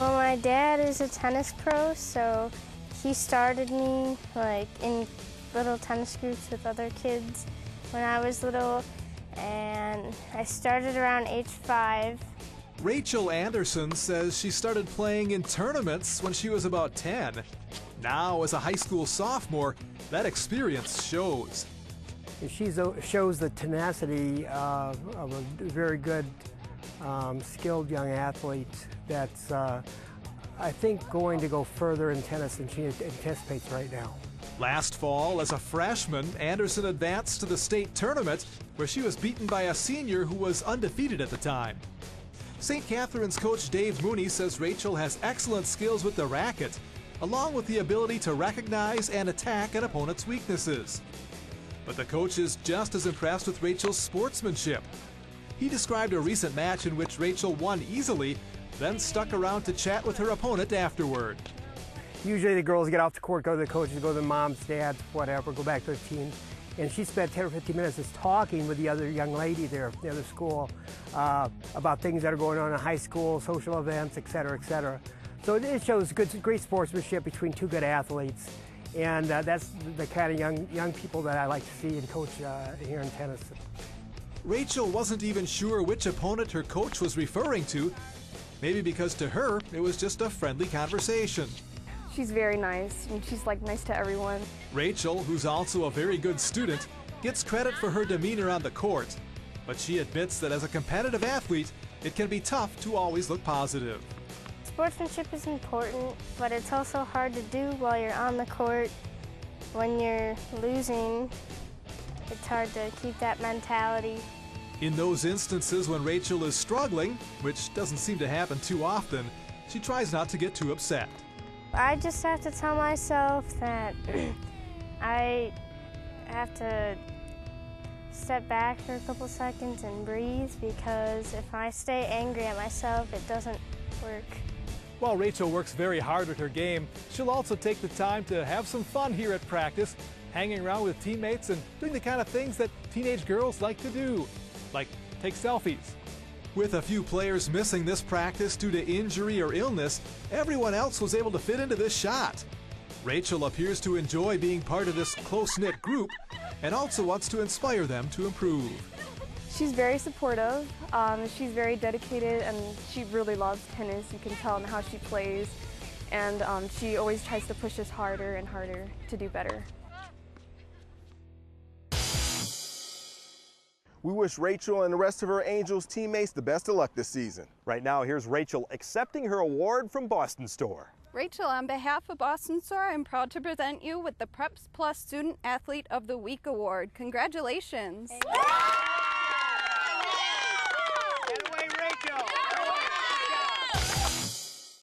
Well, my dad is a tennis pro, so he started me like in little tennis groups with other kids when I was little, and I started around age 5. Rachel Anderson says she started playing in tournaments when she was about 10. Now, as a high school sophomore, that experience shows. She shows the tenacity of a very good, skilled young athlete that's, I think, going to go further in tennis than she anticipates right now. Last fall, as a freshman, Anderson advanced to the state tournament, where she was beaten by a senior who was undefeated at the time. St. Catherine's coach Dave Mooney says Rachel has excellent skills with the racket, along with the ability to recognize and attack an opponent's weaknesses. But the coach is just as impressed with Rachel's sportsmanship. He described a recent match in which Rachel won easily, then stuck around to chat with her opponent afterward. Usually the girls get off the court, go to the coaches, go to their moms, dads, whatever, go back to their teams. And she spent 10 or 15 minutes just talking with the other young lady there at the other school about things that are going on in high school, social events, et cetera, et cetera. So it shows great sportsmanship between two good athletes. And that's the kind of young people that I like to see and coach here in tennis. Rachel wasn't even sure which opponent her coach was referring to, maybe because to her it was just a friendly conversation. She's very nice, and she's nice to everyone. Rachel, who's also a very good student, gets credit for her demeanor on the court, but she admits that as a competitive athlete, it can be tough to always look positive. Sportsmanship is important, but it's also hard to do while you're on the court. When you're losing, it's hard to keep that mentality. In those instances when Rachel is struggling, which doesn't seem to happen too often, she tries not to get too upset. I just have to tell myself that I have to step back for a couple seconds and breathe, because if I stay angry at myself, it doesn't work. While Rachel works very hard with her game, she'll also take the time to have some fun here at practice, hanging around with teammates and doing the kind of things that teenage girls like to do, like take selfies. With a few players missing this practice due to injury or illness, everyone else was able to fit into this shot. Rachel appears to enjoy being part of this close-knit group and also wants to inspire them to improve. She's very supportive, she's very dedicated, and she really loves tennis. You can tell in how she plays, and she always tries to push us harder and harder to do better. We wish Rachel and the rest of her Angels teammates the best of luck this season. Right now, here's Rachel accepting her award from Boston Store. Rachel, on behalf of Boston Store, I'm proud to present you with the Preps Plus Student Athlete of the Week Award. Congratulations.